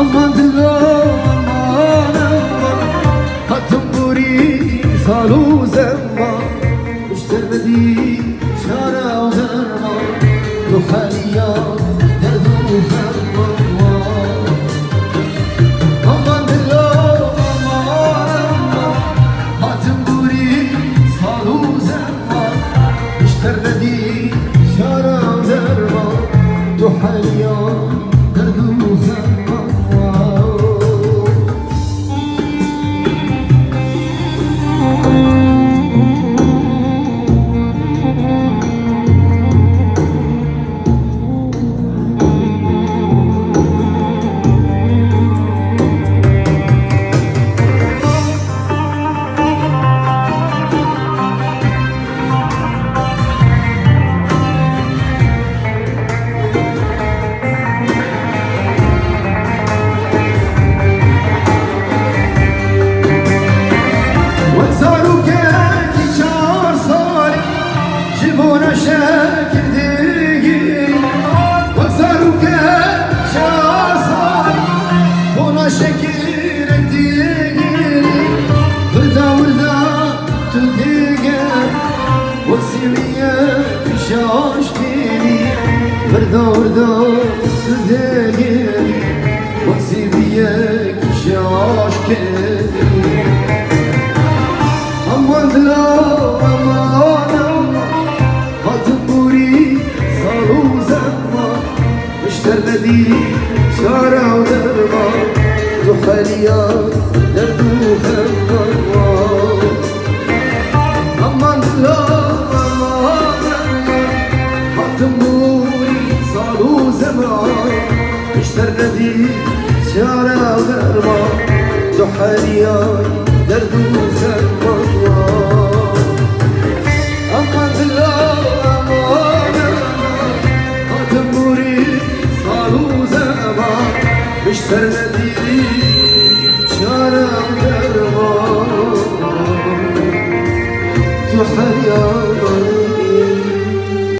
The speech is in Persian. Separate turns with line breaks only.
aman dilo aman aman hatun buri salu zaman اشترمدي شارع وزرمان تو خاليا دردو فرمان aman dilo aman hatun buri salu zaman اشترمدي شارع وزرمان تو خاليا دردو فرمان وردا وردا زندگی وقتی بیه کشاش کنی امان دلا امان امان هاتون بوری سالو زمان مشتر ندی شارع و درمان تو خالیات درد و خمان امان دلا اشترندي شارع ودرمان تو حالياي درد وزمان امان الله امان هاتموري صالو زمان اشترندي شارع ودرمان تو حالياي